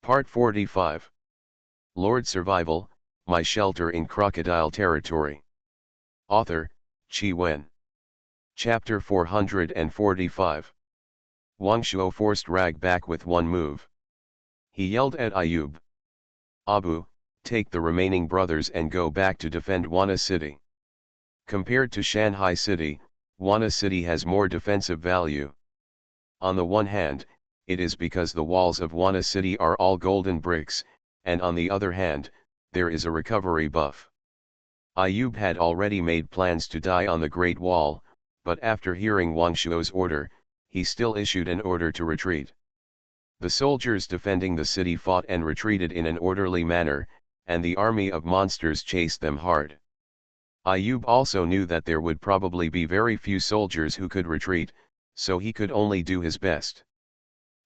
Part 45. Lord Survival, My Shelter in Crocodile Territory. Author, Chi Wen. Chapter 445. Wang Shuo forced Rag back with one move. He yelled at Ayub. Abu, take the remaining brothers and go back to defend Wana City. Compared to Shanghai City, Wana City has more defensive value. On the one hand, it is because the walls of Wana City are all golden bricks, and on the other hand, there is a recovery buff. Ayub had already made plans to die on the Great Wall, but after hearing Wang Shuo's order, he still issued an order to retreat. The soldiers defending the city fought and retreated in an orderly manner, and the army of monsters chased them hard. Ayub also knew that there would probably be very few soldiers who could retreat, so he could only do his best.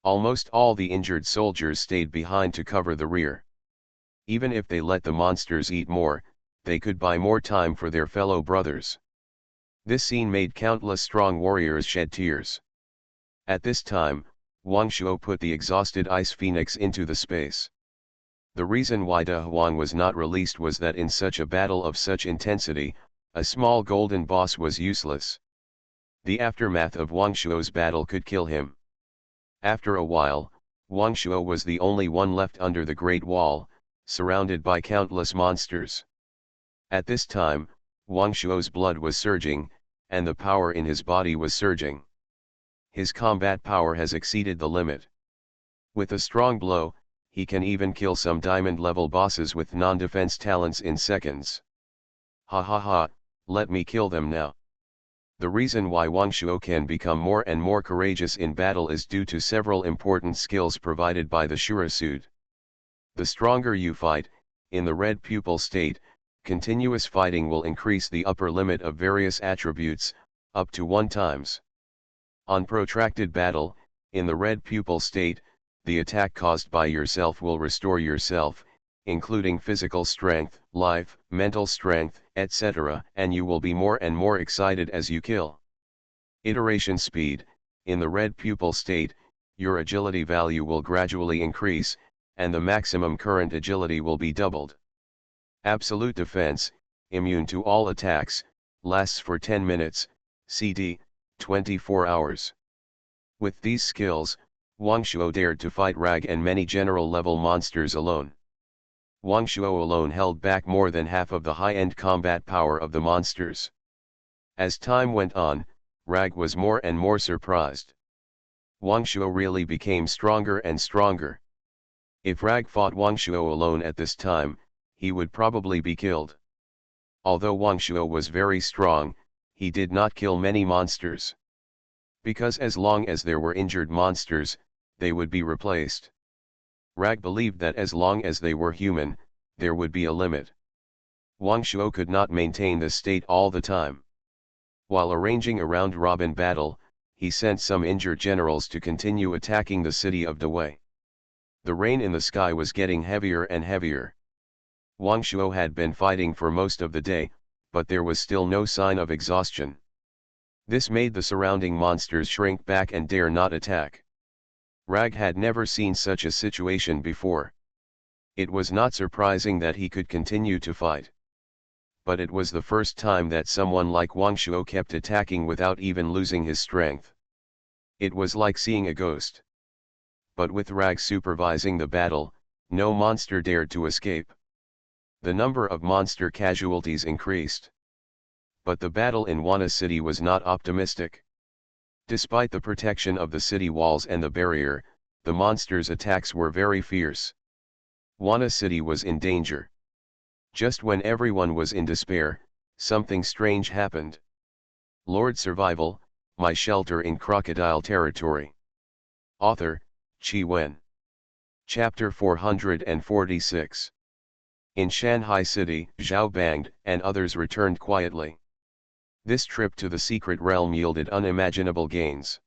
Almost all the injured soldiers stayed behind to cover the rear. Even if they let the monsters eat more, they could buy more time for their fellow brothers. This scene made countless strong warriors shed tears. At this time, Wang Shuo put the exhausted Ice Phoenix into the space. The reason why De Huang was not released was that in such a battle of such intensity, a small golden boss was useless. The aftermath of Wang Shuo's battle could kill him. After a while, Wang Shuo was the only one left under the Great Wall, surrounded by countless monsters. At this time, Wang Shuo's blood was surging, and the power in his body was surging. His combat power has exceeded the limit. With a strong blow, he can even kill some diamond-level bosses with non-defense talents in seconds. Ha ha ha, let me kill them now. The reason why Wang Shuo can become more and more courageous in battle is due to several important skills provided by the Shura suit. The stronger you fight, in the red pupil state, continuous fighting will increase the upper limit of various attributes, up to 1 times. On protracted battle, in the red pupil state, the attack caused by yourself will restore yourself, including physical strength, life, mental strength, etc., and you will be more and more excited as you kill. Iteration speed, in the red pupil state, your agility value will gradually increase, and the maximum current agility will be doubled. Absolute defense, immune to all attacks, lasts for 10 minutes, CD, 24 hours. With these skills, Wang Shuo dared to fight Rag and many general-level monsters alone. Wang Shuo alone held back more than half of the high-end combat power of the monsters. As time went on, Rag was more and more surprised. Wang Shuo really became stronger and stronger. If Rag fought Wang Shuo alone at this time, he would probably be killed. Although Wang Shuo was very strong, he did not kill many monsters. Because as long as there were injured monsters, they would be replaced. Rag believed that as long as they were human, there would be a limit. Wang Shuo could not maintain this state all the time. While arranging a round-robin battle, he sent some injured generals to continue attacking the city of Dawei. The rain in the sky was getting heavier and heavier. Wang Shuo had been fighting for most of the day, but there was still no sign of exhaustion. This made the surrounding monsters shrink back and dare not attack. Rag had never seen such a situation before. It was not surprising that he could continue to fight. But it was the first time that someone like Wang Shuo kept attacking without even losing his strength. It was like seeing a ghost. But with Rag supervising the battle, no monster dared to escape. The number of monster casualties increased. But the battle in Wana City was not optimistic. Despite the protection of the city walls and the barrier, the monsters' attacks were very fierce. Wana City was in danger. Just when everyone was in despair, something strange happened. Lord Survival, My Shelter in Crocodile Territory. Author, Chi Wen. Chapter 446. In Shanghai City, Zhao Banged and others returned quietly. This trip to the secret realm yielded unimaginable gains.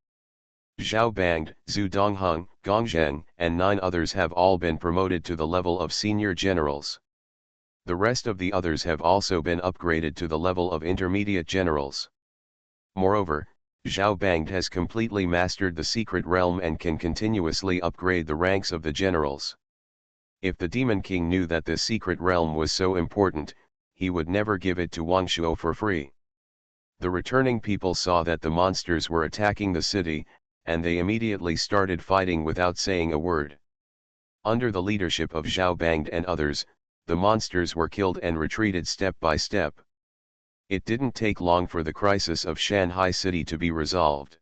Zhao Banged, Zhu Dongheng, Gong Zheng, and 9 others have all been promoted to the level of senior generals. The rest of the others have also been upgraded to the level of intermediate generals. Moreover, Zhao Banged has completely mastered the secret realm and can continuously upgrade the ranks of the generals. If the Demon King knew that this secret realm was so important, he would never give it to Wangshuo for free. The returning people saw that the monsters were attacking the city, and they immediately started fighting without saying a word. Under the leadership of Zhao Bangde and others, the monsters were killed and retreated step by step. It didn't take long for the crisis of Shanghai City to be resolved.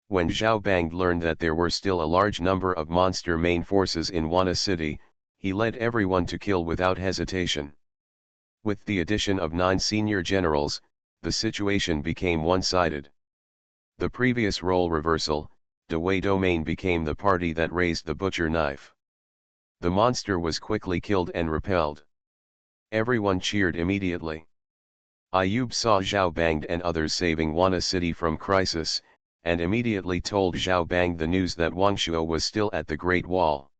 When Zhao Bangde learned that there were still a large number of monster main forces in Wana City, he led everyone to kill without hesitation. With the addition of 9 senior generals, the situation became one-sided. The previous role reversal, Dewey Domain became the party that raised the butcher knife. The monster was quickly killed and repelled. Everyone cheered immediately. Ayub saw Zhao Bangde and others saving Wana City from crisis, and immediately told Zhao Bangde the news that Wangshuo was still at the Great Wall.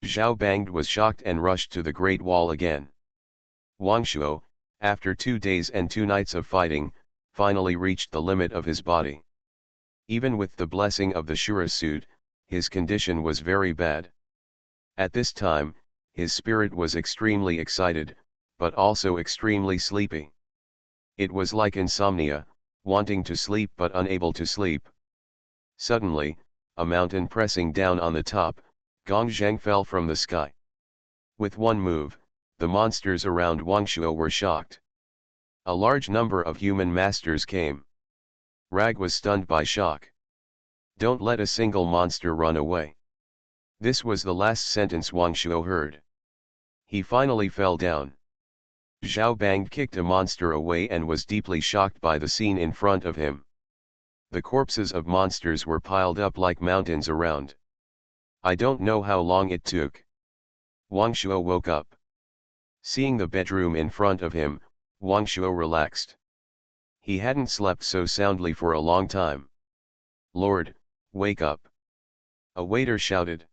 Zhao Bangde was shocked and rushed to the Great Wall again. Wangshuo, after 2 days and 2 nights of fighting, finally reached the limit of his body. Even with the blessing of the Shura suit, his condition was very bad. At this time, his spirit was extremely excited, but also extremely sleepy. It was like insomnia, wanting to sleep but unable to sleep. Suddenly, a mountain pressing down on the top, Gongzheng fell from the sky. With one move, the monsters around Wangshuo were shocked. A large number of human masters came. Rag was stunned by shock. "Don't let a single monster run away." This was the last sentence Wangshuo heard. He finally fell down. Zhao Bangde kicked a monster away and was deeply shocked by the scene in front of him. The corpses of monsters were piled up like mountains around. I don't know how long it took. Wangshuo woke up. Seeing the bedroom in front of him, Wangshuo relaxed. He hadn't slept so soundly for a long time. "Lord, wake up!" a waiter shouted.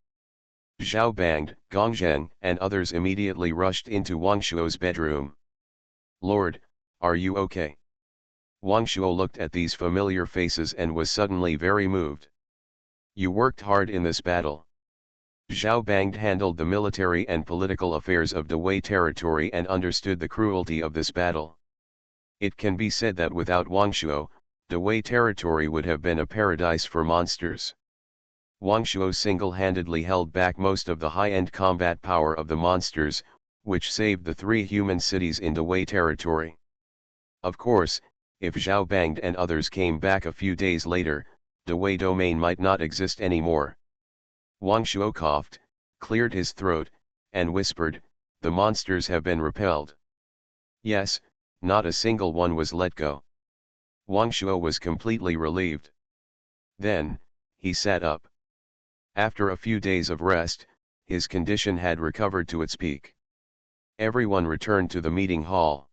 Zhao Bangde, Gongzheng, and others immediately rushed into Wangshuo's bedroom. "Lord, are you okay?" Wangshuo looked at these familiar faces and was suddenly very moved. "You worked hard in this battle." Zhao Bangde handled the military and political affairs of Dewey territory and understood the cruelty of this battle. It can be said that without Wangshuo, Dewey territory would have been a paradise for monsters. Wangshuo single-handedly held back most of the high-end combat power of the monsters, which saved the 3 human cities in Dewey territory. Of course, if Zhao Bangde and others came back a few days later, Dewey Domain might not exist anymore. Wangshuo coughed, cleared his throat, and whispered, "The monsters have been repelled." Yes, not a single one was let go. Wangshuo was completely relieved. Then, he sat up. After a few days of rest, his condition had recovered to its peak. Everyone returned to the meeting hall.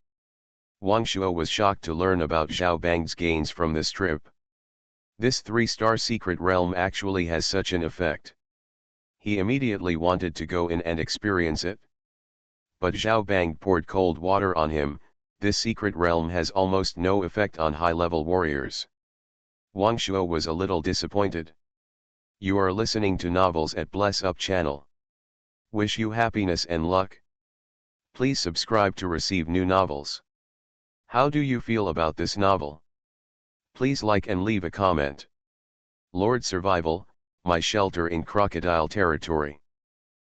Wangshuo was shocked to learn about Zhao Bangde's gains from this trip. This 3-star secret realm actually has such an effect. He immediately wanted to go in and experience it. But Zhao Bangde poured cold water on him. This secret realm has almost no effect on high-level warriors. Wangshuo was a little disappointed. You are listening to Novels at Bless Up channel. Wish you happiness and luck. Please subscribe to receive new novels. How do you feel about this novel? Please like and leave a comment. Lord Survival, My Shelter in Crocodile Territory.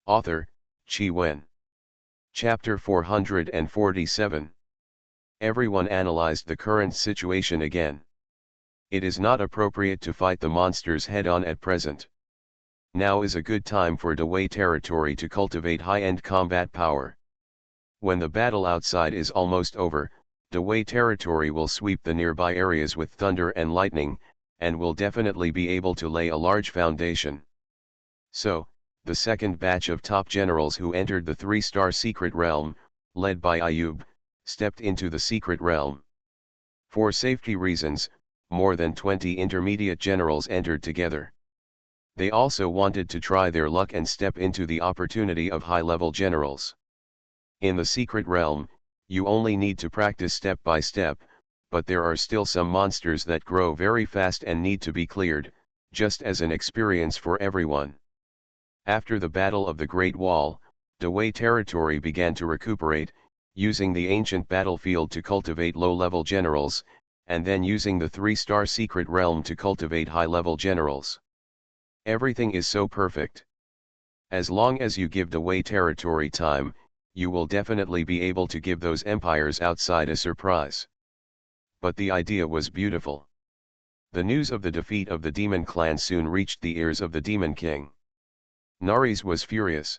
Author, Chi Wen. Chapter 447. Everyone analyzed the current situation again. It is not appropriate to fight the monsters head-on at present. Now is a good time for Dewey territory to cultivate high-end combat power. When the battle outside is almost over, Dewey territory will sweep the nearby areas with thunder and lightning, and will definitely be able to lay a large foundation. So, the second batch of top generals who entered the 3-star secret realm, led by Ayub, stepped into the secret realm. For safety reasons, more than 20 intermediate generals entered together. They also wanted to try their luck and step into the opportunity of high-level generals. In the secret realm, you only need to practice step by step, but there are still some monsters that grow very fast and need to be cleared, just as an experience for everyone. After the Battle of the Great Wall, Dawei territory began to recuperate, using the ancient battlefield to cultivate low-level generals, and then using the 3-star secret realm to cultivate high-level generals. Everything is so perfect. As long as you give Dawei territory time, you will definitely be able to give those empires outside a surprise. But the idea was beautiful. The news of the defeat of the demon clan soon reached the ears of the Demon King. Nares was furious.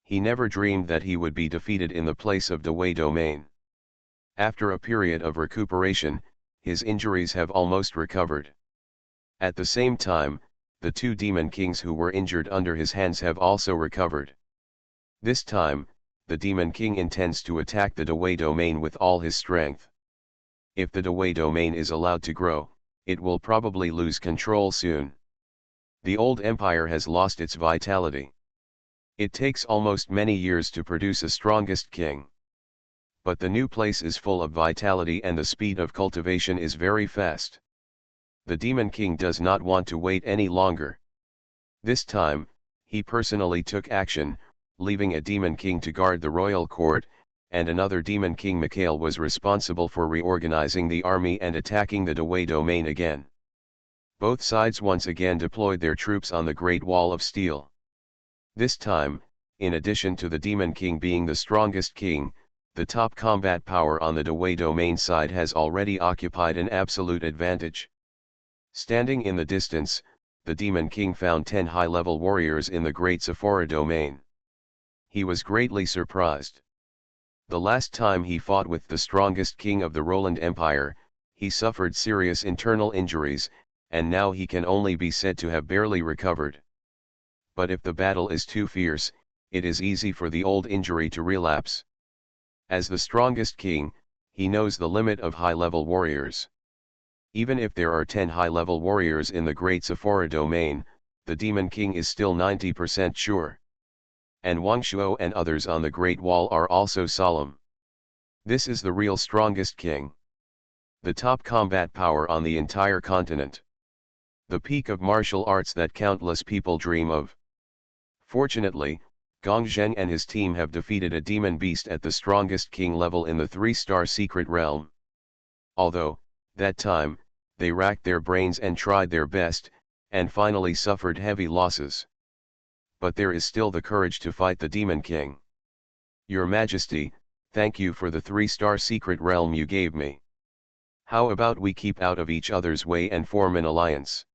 He never dreamed that he would be defeated in the place of Dawei domain. After a period of recuperation, his injuries have almost recovered. At the same time, the 2 demon kings who were injured under his hands have also recovered. This time, the Demon King intends to attack the Dawei domain with all his strength. If the Dawei domain is allowed to grow, it will probably lose control soon. The old empire has lost its vitality. It takes almost many years to produce a strongest king. But the new place is full of vitality and the speed of cultivation is very fast. The Demon King does not want to wait any longer. This time, he personally took action, leaving a Demon King to guard the royal court, and another Demon King Mikhail was responsible for reorganizing the army and attacking the Dawei domain again. Both sides once again deployed their troops on the Great Wall of Steel. This time, in addition to the Demon King being the strongest king, the top combat power on the Dawei domain side has already occupied an absolute advantage. Standing in the distance, the Demon King found 10 high-level warriors in the Great Sephora domain. He was greatly surprised. The last time he fought with the strongest king of the Roland Empire, he suffered serious internal injuries, and now he can only be said to have barely recovered. But if the battle is too fierce, it is easy for the old injury to relapse. As the strongest king, he knows the limit of high-level warriors. Even if there are 10 high-level warriors in the Great Sephora domain, the Demon King is still 90% sure. And Wang Shuo and others on the Great Wall are also solemn. This is the real strongest king. The top combat power on the entire continent. The peak of martial arts that countless people dream of. Fortunately, Gong Zheng and his team have defeated a demon beast at the strongest king level in the 3-star secret realm. Although, that time, they racked their brains and tried their best, and finally suffered heavy losses. But there is still the courage to fight the Demon King. Your Majesty, thank you for the 3-star secret realm you gave me. How about we keep out of each other's way and form an alliance?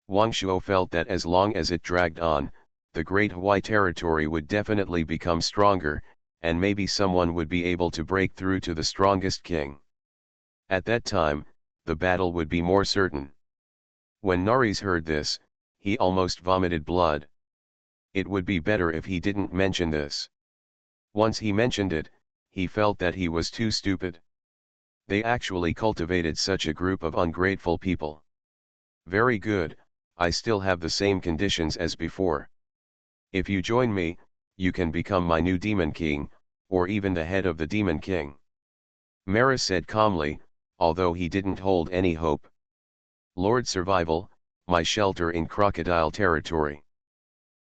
Wang Shuo felt that as long as it dragged on, the Great Hawaii territory would definitely become stronger, and maybe someone would be able to break through to the strongest king. At that time, the battle would be more certain. When Nares heard this, he almost vomited blood. It would be better if he didn't mention this. Once he mentioned it, he felt that he was too stupid. They actually cultivated such a group of ungrateful people. Very good, I still have the same conditions as before. If you join me, you can become my new Demon King, or even the head of the Demon King. Maris said calmly, although he didn't hold any hope. Lord Survival, my shelter in Crocodile territory.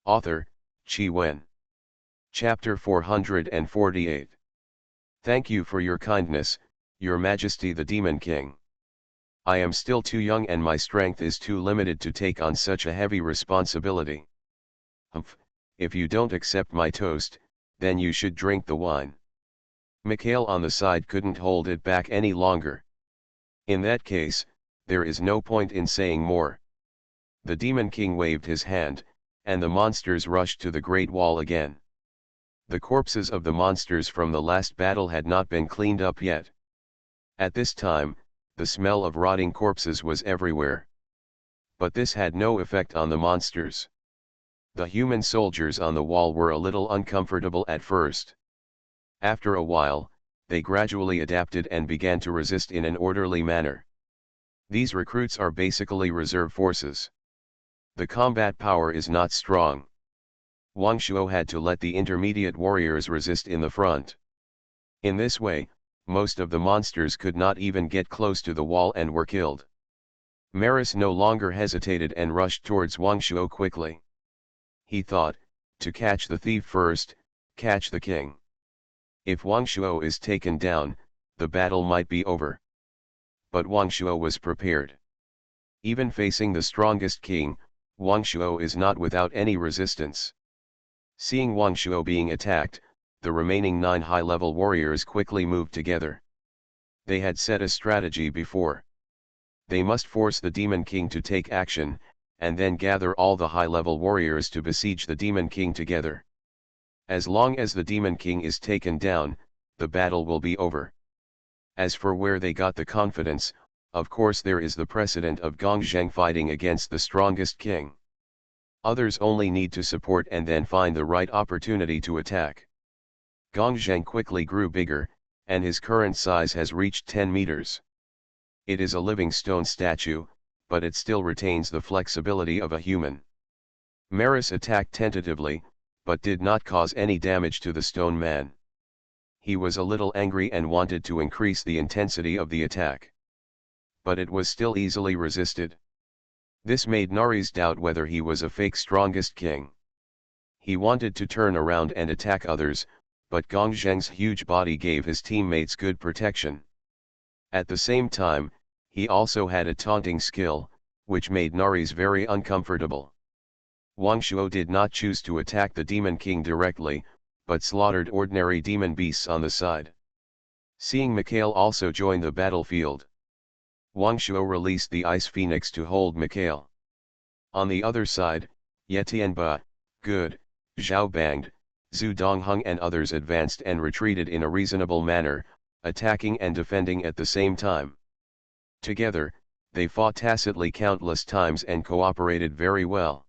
Author, Chi Wen. Chapter 448. Thank you for your kindness, Your Majesty the Demon King. I am still too young and my strength is too limited to take on such a heavy responsibility. Humph, if you don't accept my toast, then you should drink the wine. Mikhail on the side couldn't hold it back any longer. In that case, there is no point in saying more. The Demon King waved his hand, and the monsters rushed to the Great Wall again. The corpses of the monsters from the last battle had not been cleaned up yet. At this time, the smell of rotting corpses was everywhere. But this had no effect on the monsters. The human soldiers on the wall were a little uncomfortable at first. After a while, they gradually adapted and began to resist in an orderly manner. These recruits are basically reserve forces. The combat power is not strong. Wang Shuo had to let the intermediate warriors resist in the front. In this way, most of the monsters could not even get close to the wall and were killed. Maris no longer hesitated and rushed towards Wang Shuo quickly. He thought, to catch the thief first, catch the king. If Wang Shuo is taken down, the battle might be over. But Wang Shuo was prepared. Even facing the strongest king, Wang Shuo is not without any resistance. Seeing Wang Shuo being attacked, the remaining 9 high-level warriors quickly moved together. They had set a strategy before. They must force the Demon King to take action, and then gather all the high-level warriors to besiege the Demon King together. As long as the Demon King is taken down, the battle will be over. As for where they got the confidence, of course there is the precedent of Gong Zheng fighting against the strongest king. Others only need to support and then find the right opportunity to attack. Gong Zheng quickly grew bigger, and his current size has reached 10 meters. It is a living stone statue, but it still retains the flexibility of a human. Maris attacked tentatively, but did not cause any damage to the stone man. He was a little angry and wanted to increase the intensity of the attack. But it was still easily resisted. This made Nari's doubt whether he was a fake strongest king. He wanted to turn around and attack others, but Gong Zheng's huge body gave his teammates good protection. At the same time, he also had a taunting skill, which made Nari's very uncomfortable. Wang Shuo did not choose to attack the Demon King directly, but slaughtered ordinary demon beasts on the side. Seeing Mikhail also join the battlefield, Wang Shuo released the Ice Phoenix to hold Mikhail. On the other side, Ye Tianba, Good, Zhao Bangde, Zhu Dongheng and others advanced and retreated in a reasonable manner, attacking and defending at the same time. Together, they fought tacitly countless times and cooperated very well.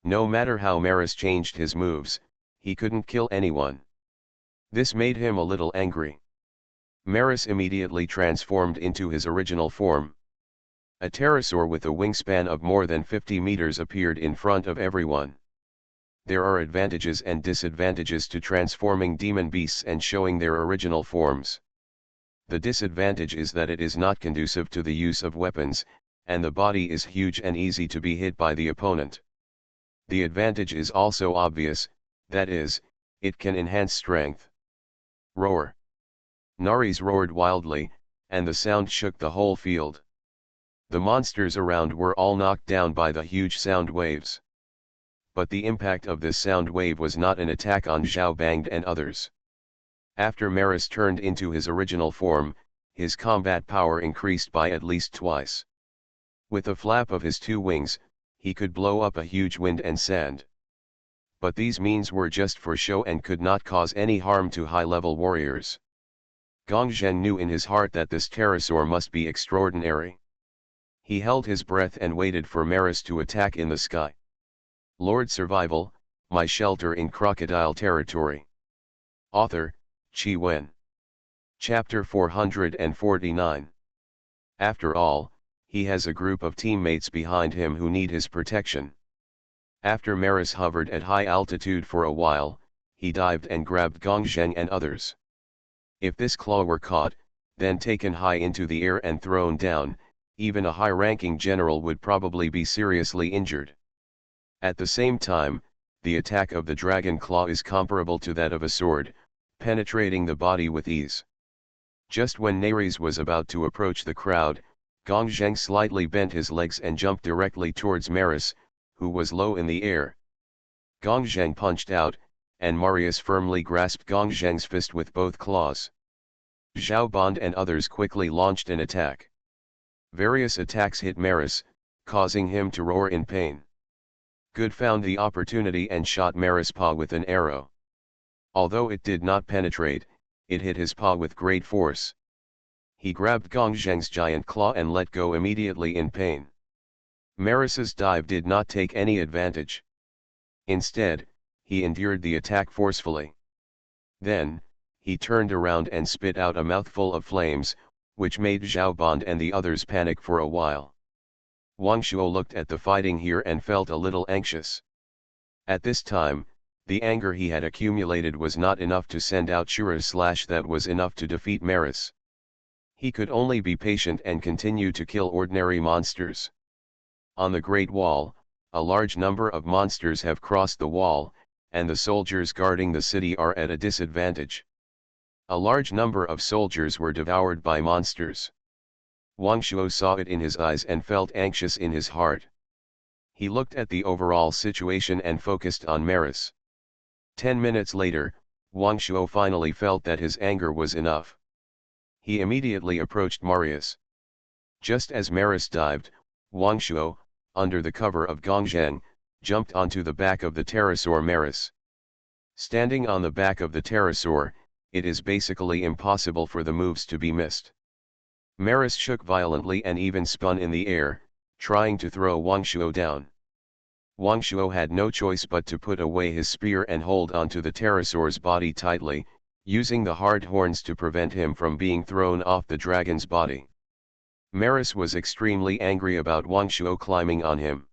No matter how Maris changed his moves, he couldn't kill anyone. This made him a little angry. Maris immediately transformed into his original form. A pterosaur with a wingspan of more than 50 meters appeared in front of everyone. There are advantages and disadvantages to transforming demon beasts and showing their original forms. The disadvantage is that it is not conducive to the use of weapons, and the body is huge and easy to be hit by the opponent. The advantage is also obvious, that is, it can enhance strength. Roar. Naris roared wildly, and the sound shook the whole field. The monsters around were all knocked down by the huge sound waves. But the impact of this sound wave was not an attack on Zhao Bangde and others. After Maris turned into his original form, his combat power increased by at least twice. With a flap of his 2 wings, he could blow up a huge wind and sand. But these means were just for show and could not cause any harm to high-level warriors. Gong Zheng knew in his heart that this pterosaur must be extraordinary. He held his breath and waited for Maris to attack in the sky. Lord Survival, My Shelter in Crocodile Territory. Author, Qi Wen. Chapter 449. After all, he has a group of teammates behind him who need his protection. After Maris hovered at high altitude for a while, he dived and grabbed Gong Zheng and others. If this claw were caught, then taken high into the air and thrown down, even a high-ranking general would probably be seriously injured. At the same time, the attack of the dragon claw is comparable to that of a sword, penetrating the body with ease. Just when Nares was about to approach the crowd, Gong Zheng slightly bent his legs and jumped directly towards Maris, who was low in the air. Gong Zheng punched out, and Marius firmly grasped Gong Zheng's fist with both claws. Zhao Bangde and others quickly launched an attack. Various attacks hit Maris, causing him to roar in pain. Good found the opportunity and shot Maris' paw with an arrow. Although it did not penetrate, it hit his paw with great force. He grabbed Gong Zheng's giant claw and let go immediately in pain. Maris's dive did not take any advantage. Instead, he endured the attack forcefully. Then, he turned around and spit out a mouthful of flames, which made Zhao Bangde and the others panic for a while. Wang Shuo looked at the fighting here and felt a little anxious. At this time, the anger he had accumulated was not enough to send out Shura's slash that was enough to defeat Maris. He could only be patient and continue to kill ordinary monsters. On the Great Wall, a large number of monsters have crossed the wall, and the soldiers guarding the city are at a disadvantage. A large number of soldiers were devoured by monsters. Wang Shuo saw it in his eyes and felt anxious in his heart. He looked at the overall situation and focused on Maris. 10 minutes later, Wang Shuo finally felt that his anger was enough. He immediately approached Marius. Just as Maris dived, Wang Shuo, under the cover of Gongzheng, jumped onto the back of the pterosaur Maris. Standing on the back of the pterosaur, it is basically impossible for the moves to be missed. Maris shook violently and even spun in the air, trying to throw Wang Shuo down. Wang Shuo had no choice but to put away his spear and hold onto the pterosaur's body tightly, using the hard horns to prevent him from being thrown off the dragon's body. Maris was extremely angry about Wang Shuo climbing on him.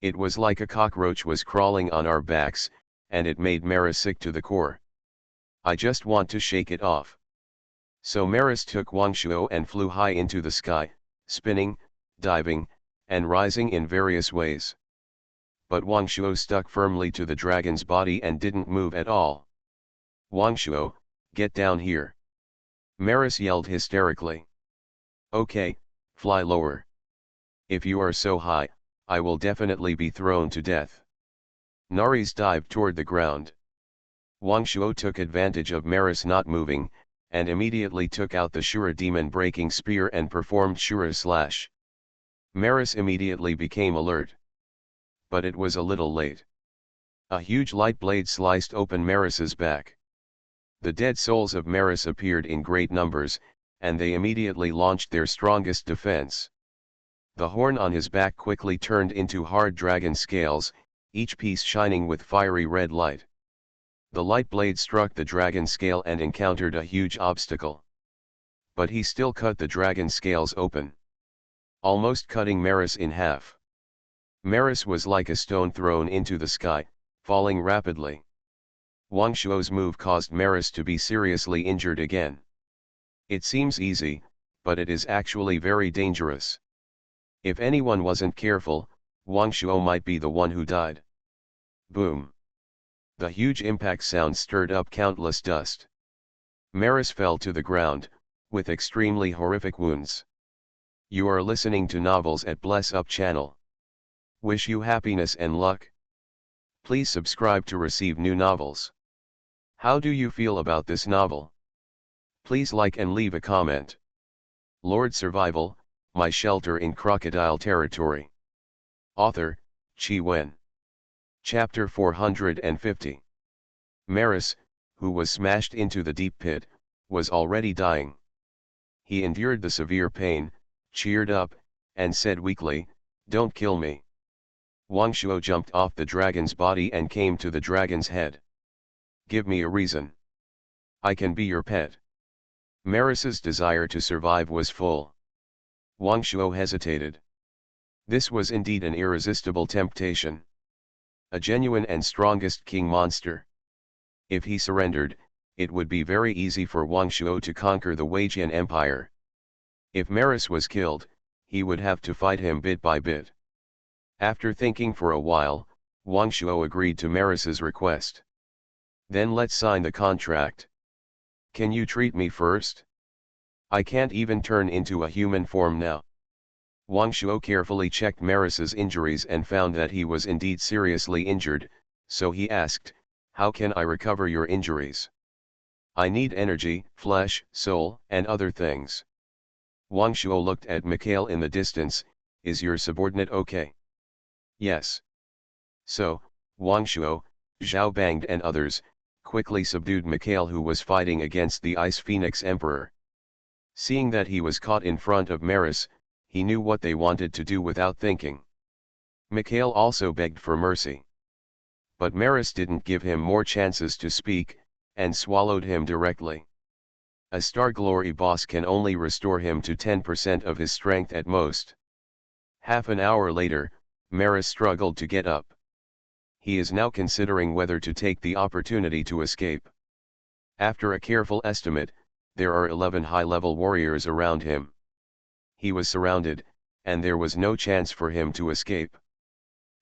It was like a cockroach was crawling on our backs, and it made Maris sick to the core. I just want to shake it off. So Maris took Wang Shuo and flew high into the sky, spinning, diving, and rising in various ways. But Wang Shuo stuck firmly to the dragon's body and didn't move at all. Wang Shuo, get down here! Maris yelled hysterically. Okay, fly lower. If you are so high, I will definitely be thrown to death. Naris dived toward the ground. Wang Shuo took advantage of Maris not moving, and immediately took out the Shura demon breaking spear and performed Shura slash. Maris immediately became alert. But it was a little late. A huge light blade sliced open Maris's back. The dead souls of Maris appeared in great numbers, and they immediately launched their strongest defense. The horn on his back quickly turned into hard dragon scales, each piece shining with fiery red light. The light blade struck the dragon scale and encountered a huge obstacle. But he still cut the dragon scales open, almost cutting Maris in half. Maris was like a stone thrown into the sky, falling rapidly. Wang Shuo's move caused Maris to be seriously injured again. It seems easy, but it is actually very dangerous. If anyone wasn't careful, Wang Shuo might be the one who died. Boom! The huge impact sound stirred up countless dust. Maris fell to the ground, with extremely horrific wounds. You are listening to novels at Bless Up channel. Wish you happiness and luck. Please subscribe to receive new novels. How do you feel about this novel? Please like and leave a comment. Lord Survival, My Shelter in Crocodile Territory. Author, Chi Wen. Chapter 450. Maris, who was smashed into the deep pit, was already dying. He endured the severe pain, cheered up, and said weakly, "Don't kill me." Wang Shuo jumped off the dragon's body and came to the dragon's head. "Give me a reason. I can be your pet." Maris's desire to survive was full. Wang Shuo hesitated. This was indeed an irresistible temptation. A genuine and strongest king monster. If he surrendered, it would be very easy for Wang Shuo to conquer the Weijian Empire. If Maris was killed, he would have to fight him bit by bit. After thinking for a while, Wang Shuo agreed to Maris's request. "Then let's sign the contract. Can you treat me first? I can't even turn into a human form now." Wang Shuo carefully checked Maris's injuries and found that he was indeed seriously injured, so he asked, "How can I recover your injuries? I need energy, flesh, soul, and other things." Wang Shuo looked at Mikhail in the distance. "Is your subordinate okay?" "Yes." So, Wang Shuo, Zhao Banged and others, quickly subdued Mikhail, who was fighting against the Ice Phoenix Emperor. Seeing that he was caught in front of Maris, he knew what they wanted to do without thinking. Mikhail also begged for mercy. But Maris didn't give him more chances to speak, and swallowed him directly. A Star Glory boss can only restore him to 10% of his strength at most. Half an hour later, Maris struggled to get up. He is now considering whether to take the opportunity to escape. After a careful estimate, there are 11 high-level warriors around him. He was surrounded, and there was no chance for him to escape.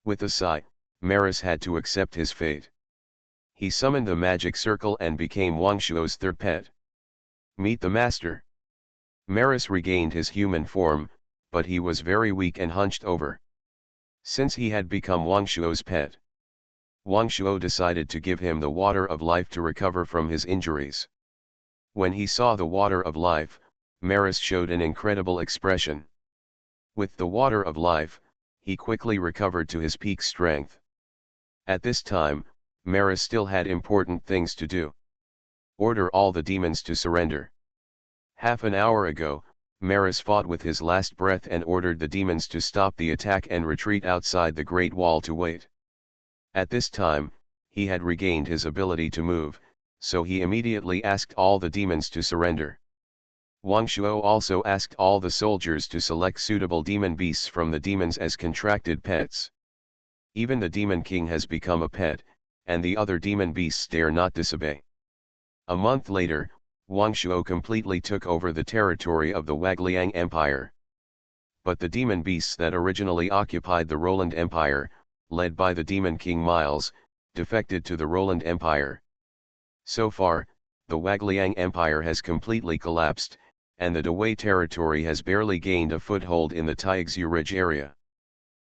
With a sigh, Maris had to accept his fate. He summoned the magic circle and became Wang Shuo's third pet. Meet the master. Maris regained his human form, but he was very weak and hunched over. Since he had become Wang Shuo's pet, Wang Shuo decided to give him the water of life to recover from his injuries. When he saw the water of life, Maris showed an incredible expression. With the water of life, he quickly recovered to his peak strength. At this time, Maris still had important things to do. Order all the demons to surrender. Half an hour ago, Maris fought with his last breath and ordered the demons to stop the attack and retreat outside the Great Wall to wait. At this time, he had regained his ability to move, so he immediately asked all the demons to surrender. Wang Shuo also asked all the soldiers to select suitable demon beasts from the demons as contracted pets. Even the Demon King has become a pet, and the other demon beasts dare not disobey. A month later, Wang Shuo completely took over the territory of the Wagliang Empire. But the demon beasts that originally occupied the Roland Empire, led by the Demon King Miles, defected to the Roland Empire. So far, the Wagliang Empire has completely collapsed, and the Dawei territory has barely gained a foothold in the Taixu Ridge area.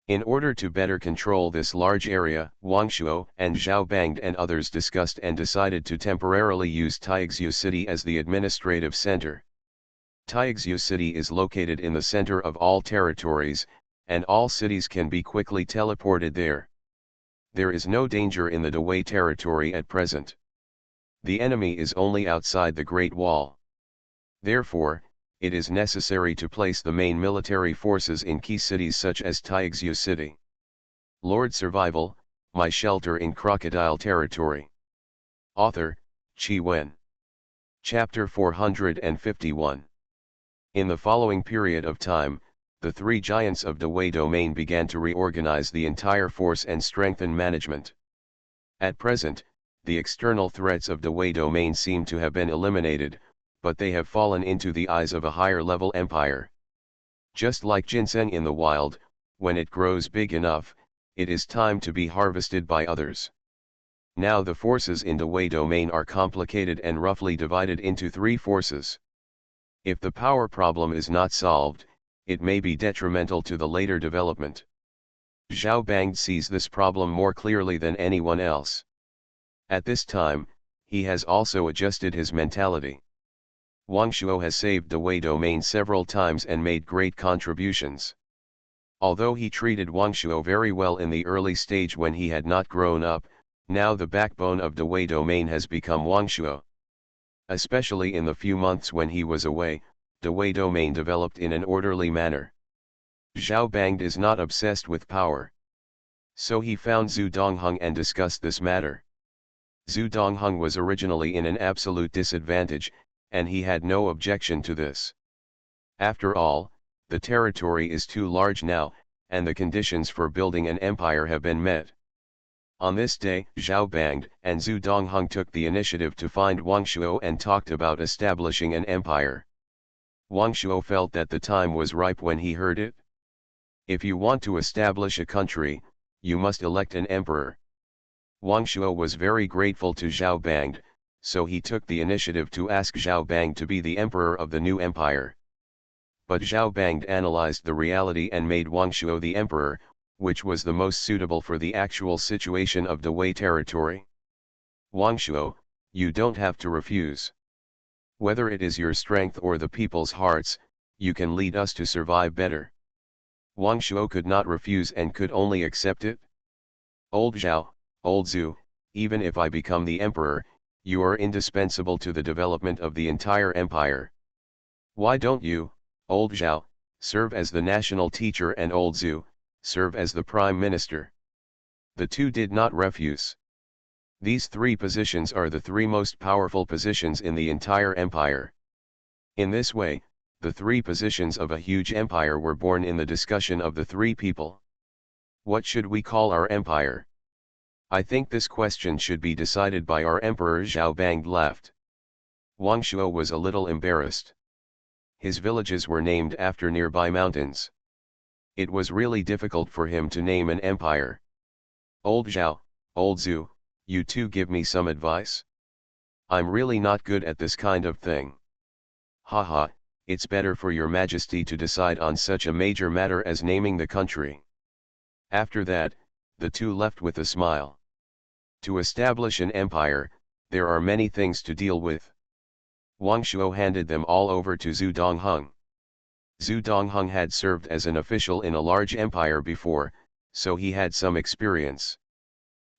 In order to better control this large area, Wang Shuo and Zhao Bangde and others discussed and decided to temporarily use Taixu City as the administrative center. Taixu City is located in the center of all territories, and all cities can be quickly teleported there. There is no danger in the Dawei territory at present. The enemy is only outside the Great Wall. Therefore, it is necessary to place the main military forces in key cities such as Taixu City. Lord Survival, My Shelter in Crocodile Territory. Author, Qi Wen. Chapter 451. In the following period of time, the three giants of Dawei domain began to reorganize the entire force and strengthen management. At present, the external threats of Dawei domain seem to have been eliminated, but they have fallen into the eyes of a higher-level empire. Just like ginseng in the wild, when it grows big enough, it is time to be harvested by others. Now the forces in Dawei domain are complicated and roughly divided into three forces. If the power problem is not solved, it may be detrimental to the later development. Zhao Bangde sees this problem more clearly than anyone else. At this time, he has also adjusted his mentality. Wang Shuo has saved Dawei domain several times and made great contributions. Although he treated Wang Shuo very well in the early stage when he had not grown up, now the backbone of Dawei domain has become Wang Shuo. Especially in the few months when he was away, Dawei domain developed in an orderly manner. Zhao Bangde is not obsessed with power. So he found Zhu Dongheng and discussed this matter. Zhu Dongheng was originally in an absolute disadvantage, and he had no objection to this. After all, the territory is too large now, and the conditions for building an empire have been met. On this day, Zhao Bangde and Zhu Dongheng took the initiative to find Wang Shuo and talked about establishing an empire. Wang Shuo felt that the time was ripe when he heard it. If you want to establish a country, you must elect an emperor. Wang Shuo was very grateful to Zhao Bangde, so he took the initiative to ask Zhao Bangde to be the emperor of the new empire. But Zhao Bangde analyzed the reality and made Wang Shuo the emperor, which was the most suitable for the actual situation of Dawei territory. Wang Shuo, you don't have to refuse. Whether it is your strength or the people's hearts, you can lead us to survive better. Wang Shuo could not refuse and could only accept it. Old Zhao, old Zhu, even if I become the emperor, you are indispensable to the development of the entire empire. Why don't you, old Zhao, serve as the national teacher and old Zhu, serve as the prime minister? The two did not refuse. These three positions are the three most powerful positions in the entire empire. In this way, the three positions of a huge empire were born in the discussion of the three people. What should we call our empire? I think this question should be decided by our emperor. Zhao Bangde laughed. Wang Shuo was a little embarrassed. His villages were named after nearby mountains. It was really difficult for him to name an empire. Old Zhao, old Zhu, You two give me some advice? I'm really not good at this kind of thing. Haha, it's better for your majesty to decide on such a major matter as naming the country. After that, the two left with a smile. To establish an empire, there are many things to deal with. Wang Shuo handed them all over to Zhu Dongheng. Zhu Dongheng had served as an official in a large empire before, so he had some experience.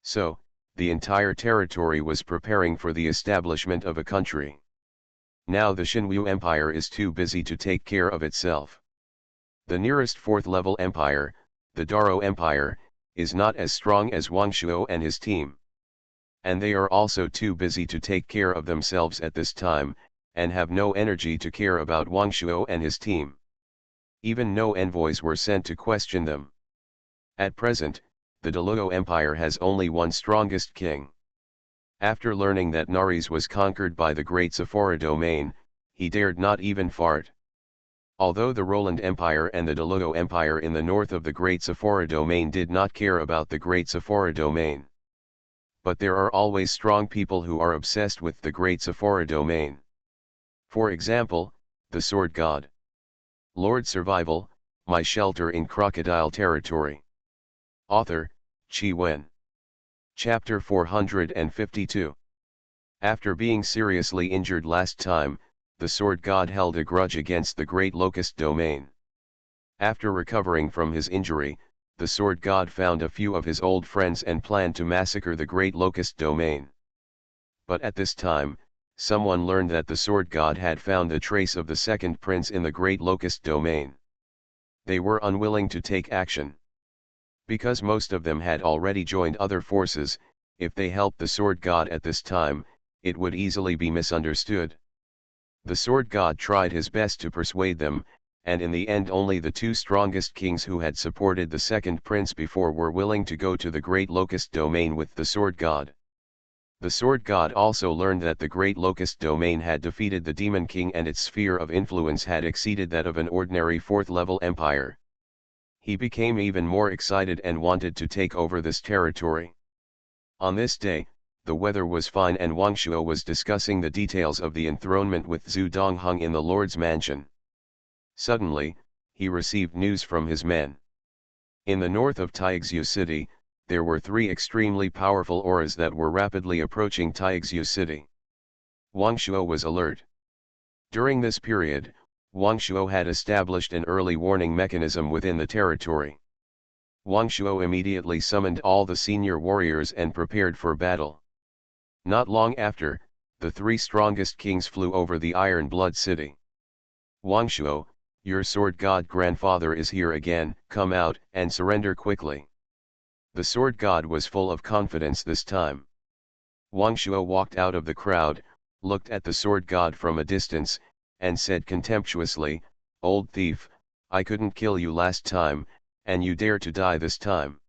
So, the entire territory was preparing for the establishment of a country. Now the Xinwu Empire is too busy to take care of itself. The nearest fourth-level empire, the Daro Empire, is not as strong as Wang Shuo and his team. And they are also too busy to take care of themselves at this time, and have no energy to care about Wang Shuo and his team. Even no envoys were sent to question them. At present, the Deluo Empire has only one strongest king. After learning that Nares was conquered by the Great Sephora domain, he dared not even fart. Although the Roland Empire and the Deluo Empire in the north of the Great Sephora domain did not care about the Great Sephora domain. But there are always strong people who are obsessed with the Great Sephora domain. For example, the Sword God. Lord Survival, My Shelter in Crocodile Territory. Author, Qi Wen. Chapter 452. After being seriously injured last time, the Sword God held a grudge against the Great Locust Domain. After recovering from his injury, the Sword God found a few of his old friends and planned to massacre the Great Locust Domain. But at this time, someone learned that the Sword God had found the trace of the second prince in the Great Locust Domain. They were unwilling to take action. Because most of them had already joined other forces, if they helped the Sword God at this time, it would easily be misunderstood. The Sword God tried his best to persuade them, and in the end only the two strongest kings who had supported the second prince before were willing to go to the Great Locust Domain with the Sword God. The Sword God also learned that the Great Locust Domain had defeated the Demon King and its sphere of influence had exceeded that of an ordinary fourth-level empire. He became even more excited and wanted to take over this territory. On this day, the weather was fine and Wang Shuo was discussing the details of the enthronement with Zhu Dongheng in the Lord's mansion. Suddenly, he received news from his men. In the north of Taixu City, there were three extremely powerful auras that were rapidly approaching Taixu City. Wang Shuo was alert. During this period, Wang Shuo had established an early warning mechanism within the territory. Wang Shuo immediately summoned all the senior warriors and prepared for battle. Not long after, the three strongest kings flew over the Iron Blood City. Wang Shuo, your sword god grandfather is here again, come out and surrender quickly. The sword god was full of confidence this time. Wang Shuo walked out of the crowd, looked at the sword god from a distance, and said contemptuously, "Old thief, I couldn't kill you last time, and you dare to die this time.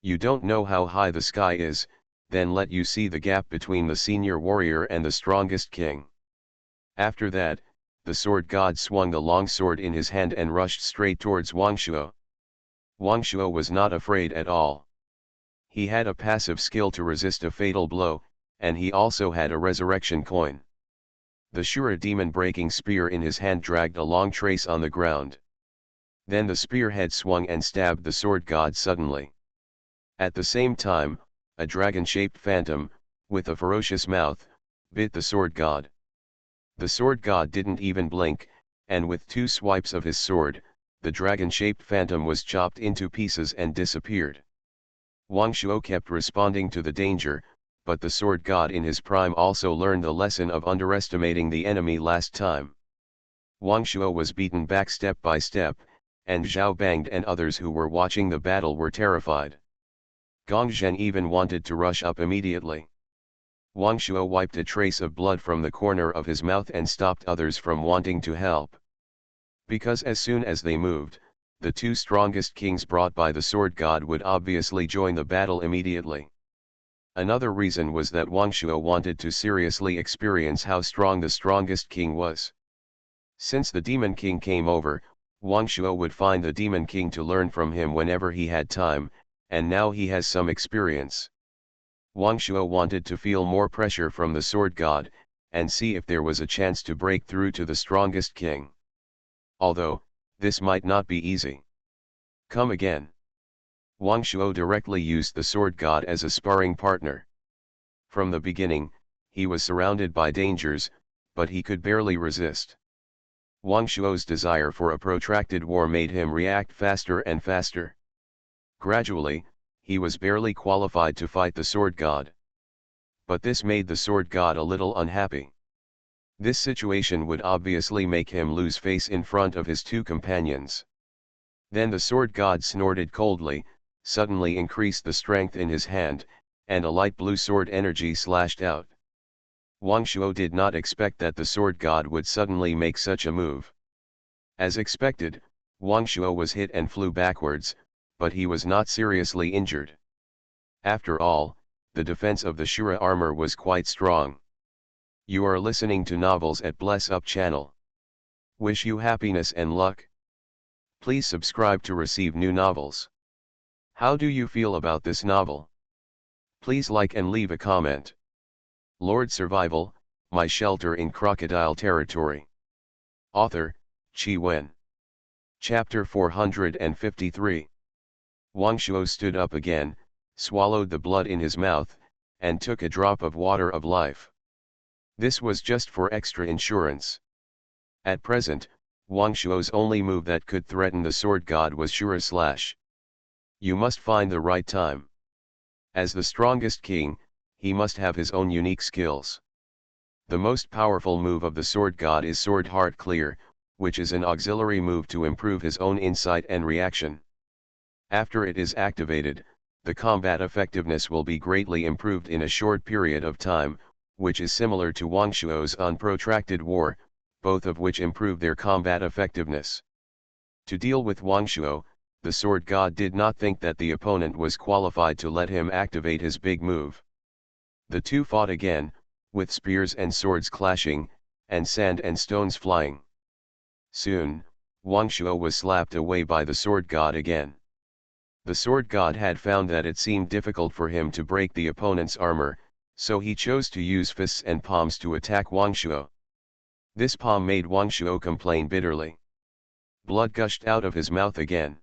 You don't know how high the sky is, then let you see the gap between the senior warrior and the strongest king." After that, the sword god swung the long sword in his hand and rushed straight towards Wang Shuo. Wang Shuo was not afraid at all. He had a passive skill to resist a fatal blow, and he also had a resurrection coin. The Shura demon-breaking spear in his hand dragged a long trace on the ground. Then the spearhead swung and stabbed the sword god suddenly. At the same time, a dragon-shaped phantom, with a ferocious mouth, bit the sword god. The sword god didn't even blink, and with two swipes of his sword, the dragon-shaped phantom was chopped into pieces and disappeared. Wang Shuo kept responding to the danger, but the sword god in his prime also learned the lesson of underestimating the enemy last time. Wang Shuo was beaten back step by step, and Zhao Banged and others who were watching the battle were terrified. Gong Zhen even wanted to rush up immediately. Wang Shuo wiped a trace of blood from the corner of his mouth and stopped others from wanting to help. Because as soon as they moved, the two strongest kings brought by the sword god would obviously join the battle immediately. Another reason was that Wang Shuo wanted to seriously experience how strong the strongest king was. Since the Demon King came over, Wang Shuo would find the Demon King to learn from him whenever he had time, and now he has some experience. Wang Shuo wanted to feel more pressure from the sword god, and see if there was a chance to break through to the strongest king. Although, this might not be easy. Come again. Wang Shuo directly used the sword god as a sparring partner. From the beginning, he was surrounded by dangers, but he could barely resist. Wang Shuo's desire for a protracted war made him react faster and faster. Gradually, he was barely qualified to fight the sword god. But this made the sword god a little unhappy. This situation would obviously make him lose face in front of his two companions. Then the sword god snorted coldly, suddenly increased the strength in his hand, and a light blue sword energy slashed out. Wang Shuo did not expect that the sword god would suddenly make such a move. As expected, Wang Shuo was hit and flew backwards, but he was not seriously injured. After all, the defense of the Shura armor was quite strong. You are listening to novels at Bless Up channel. Wish you happiness and luck. Please subscribe to receive new novels. How do you feel about this novel? Please like and leave a comment. Lord Survival, My Shelter in Crocodile Territory. Author, Qi Wen. Chapter 453. Wang Shuo stood up again, swallowed the blood in his mouth, and took a drop of water of life. This was just for extra insurance. At present, Wang Shuo's only move that could threaten the sword god was Shura Slash. You must find the right time. As the strongest king, he must have his own unique skills. The most powerful move of the sword god is Sword Heart Clear, which is an auxiliary move to improve his own insight and reaction. After it is activated, the combat effectiveness will be greatly improved in a short period of time, which is similar to Wang Shuo's Unprotracted War, both of which improve their combat effectiveness. To deal with Wang Shuo, the sword god did not think that the opponent was qualified to let him activate his big move. The two fought again, with spears and swords clashing, and sand and stones flying. Soon, Wang Shuo was slapped away by the sword god again. The sword god had found that it seemed difficult for him to break the opponent's armor, so he chose to use fists and palms to attack Wang Shuo. This palm made Wang Shuo complain bitterly. Blood gushed out of his mouth again.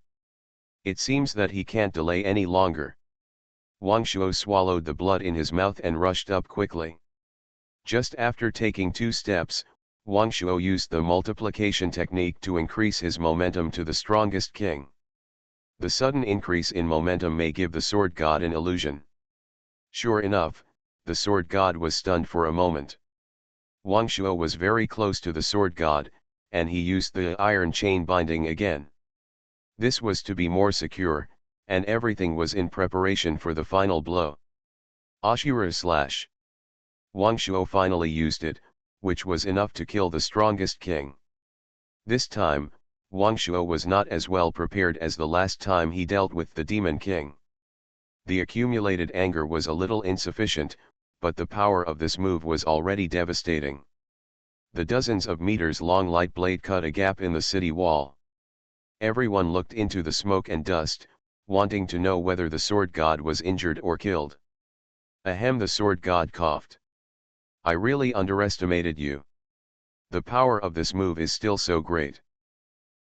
It seems that he can't delay any longer. Wang Shuo swallowed the blood in his mouth and rushed up quickly. Just after taking 2 steps, Wang Shuo used the multiplication technique to increase his momentum to the strongest king. The sudden increase in momentum may give the sword god an illusion. Sure enough, the sword god was stunned for a moment. Wang Shuo was very close to the sword god, and he used the iron chain binding again. This was to be more secure, and everything was in preparation for the final blow. Ashura Slash. Wang Shuo finally used it, which was enough to kill the strongest king. This time, Wang Shuo was not as well prepared as the last time he dealt with the Demon King. The accumulated anger was a little insufficient, but the power of this move was already devastating. The dozens of meters long light blade cut a gap in the city wall. Everyone looked into the smoke and dust, wanting to know whether the sword god was injured or killed. Ahem, the sword god coughed. I really underestimated you. The power of this move is still so great.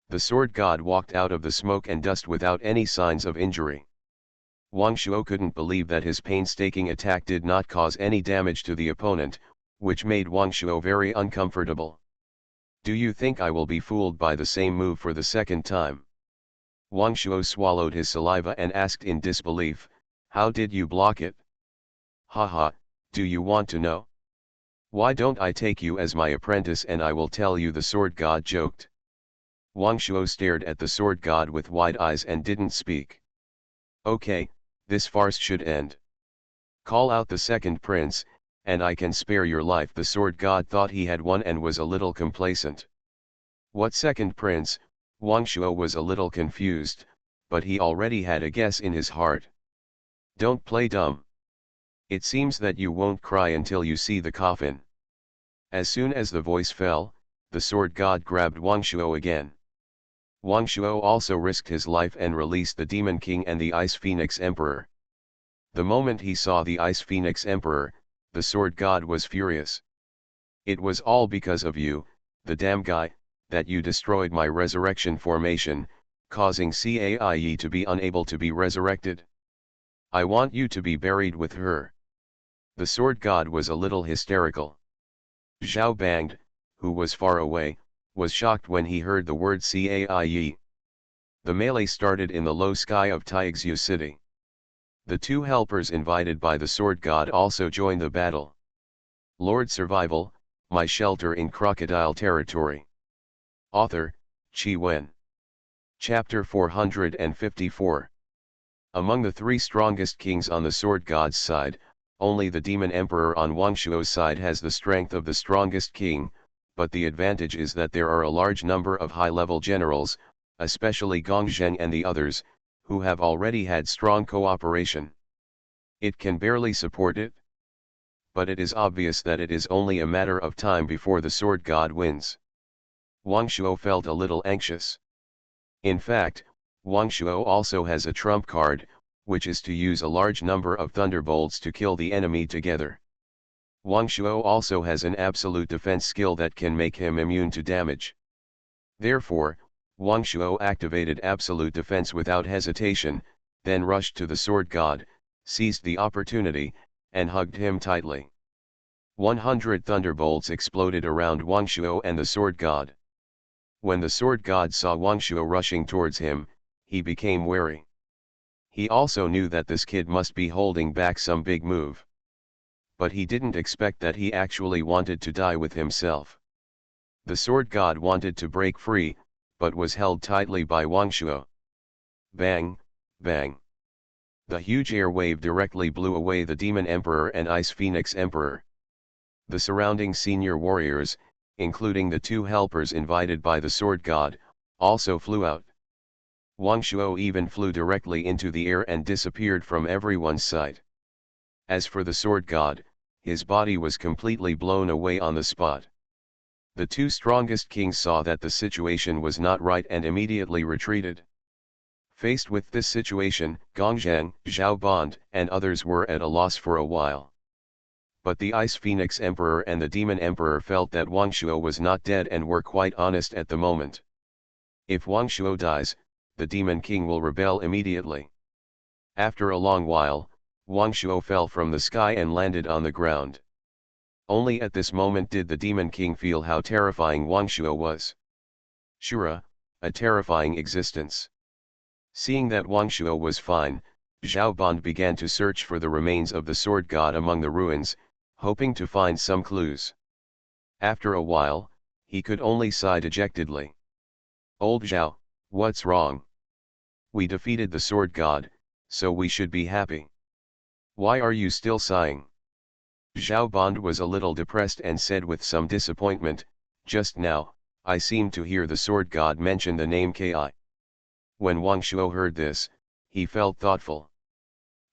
The sword god walked out of the smoke and dust without any signs of injury. Wang Shuo couldn't believe that his painstaking attack did not cause any damage to the opponent, which made Wang Shuo very uncomfortable. Do you think I will be fooled by the same move for the second time? Wang Shuo swallowed his saliva and asked in disbelief, how did you block it? Haha, do you want to know? Why don't I take you as my apprentice and I will tell you, the sword god joked. Wang Shuo stared at the sword god with wide eyes and didn't speak. Okay, this farce should end. Call out the second prince, and I can spare your life. The sword god thought he had won and was a little complacent. What second prince? Wang Shuo was a little confused, but he already had a guess in his heart. Don't play dumb. It seems that you won't cry until you see the coffin. As soon as the voice fell, the sword god grabbed Wang Shuo again. Wang Shuo also risked his life and released the Demon King and the Ice Phoenix Emperor. The moment he saw the Ice Phoenix Emperor, the sword god was furious. "It was all because of you, the damn guy, that you destroyed my resurrection formation, causing Caie to be unable to be resurrected. I want you to be buried with her." The sword god was a little hysterical. Zhao Bangde, who was far away, was shocked when he heard the word Caie. The melee started in the low sky of Taixu city. The two helpers invited by the sword god also joined the battle. Lord Survival, My Shelter in Crocodile Territory. Author, Qi Wen. Chapter 454. Among the three strongest kings on the sword god's side, only the demon emperor on Wangshuo's side has the strength of the strongest king, but the advantage is that there are a large number of high-level generals, especially Gongzheng and the others, who have already had strong cooperation. It can barely support it, but it is obvious that it is only a matter of time before the sword god wins. Wangshuo felt a little anxious. In fact, Wangshuo also has a trump card, which is to use a large number of thunderbolts to kill the enemy together. Wangshuo also has an absolute defense skill that can make him immune to damage. Therefore, Wangshuo activated absolute defense without hesitation, then rushed to the sword god, seized the opportunity, and hugged him tightly. 100 thunderbolts exploded around Wangshuo and the sword god. When the sword god saw Wangshuo rushing towards him, he became wary. He also knew that this kid must be holding back some big move. But he didn't expect that he actually wanted to die with himself. The sword god wanted to break free, but was held tightly by Wangshuo. Bang, bang. The huge air wave directly blew away the Demon Emperor and Ice Phoenix Emperor. The surrounding senior warriors, including the two helpers invited by the sword god, also flew out. Wangshuo even flew directly into the air and disappeared from everyone's sight. As for the sword god, his body was completely blown away on the spot. The two strongest kings saw that the situation was not right and immediately retreated. Faced with this situation, Gongzheng, Zhao Bangde, and others were at a loss for a while. But the Ice Phoenix Emperor and the Demon Emperor felt that Wangshuo was not dead and were quite honest at the moment. If Wangshuo dies, the Demon King will rebel immediately. After a long while, Wangshuo fell from the sky and landed on the ground. Only at this moment did the Demon King feel how terrifying Wangshuo was. Shura, a terrifying existence. Seeing that Wangshuo was fine, Zhao Bangde began to search for the remains of the sword god among the ruins, hoping to find some clues. After a while, he could only sigh dejectedly. "Old Zhao, what's wrong? We defeated the sword god, so we should be happy. Why are you still sighing?" Zhao Bangde was a little depressed and said with some disappointment, "Just now, I seemed to hear the sword god mention the name Ki." When Wangshuo heard this, he felt thoughtful.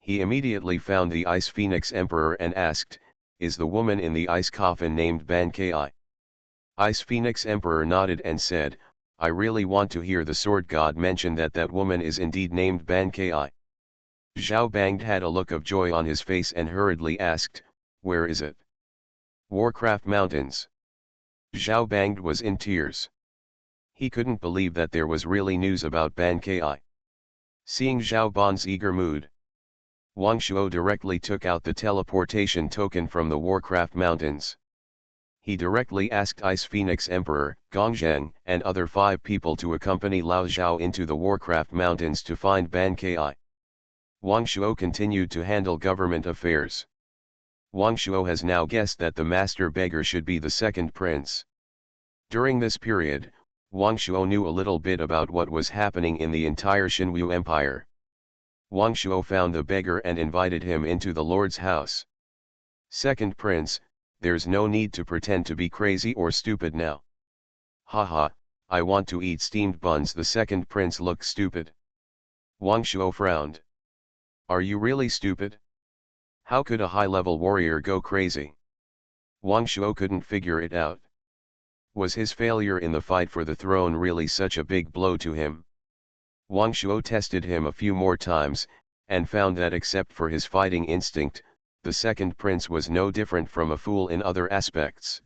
He immediately found the Ice Phoenix Emperor and asked, "Is the woman in the ice coffin named Ban Ki?" Ice Phoenix Emperor nodded and said, "I really want to hear the sword god mention that woman is indeed named Ban Ki." Zhao Bangde had a look of joy on his face and hurriedly asked, "Where is it?" "Warcraft Mountains." Zhao Bangde was in tears. He couldn't believe that there was really news about Ban Ki. Seeing Zhao Bangde's eager mood, Wangshuo directly took out the teleportation token from the Warcraft Mountains. He directly asked Ice Phoenix Emperor, Gongzheng, and other 5 people to accompany Lao Zhao into the Warcraft Mountains to find Ban Ki. Wangshuo continued to handle government affairs. Wangshuo has now guessed that the master beggar should be the second prince. During this period, Wangshuo knew a little bit about what was happening in the entire Xinwu Empire. Wangshuo found the beggar and invited him into the Lord's house. "Second prince, there's no need to pretend to be crazy or stupid now." "Haha, I want to eat steamed buns." The second prince looked stupid. Wangshuo frowned. "Are you really stupid? How could a high-level warrior go crazy?" Wangshuo couldn't figure it out. Was his failure in the fight for the throne really such a big blow to him? Wangshuo tested him a few more times, and found that except for his fighting instinct, the second prince was no different from a fool in other aspects.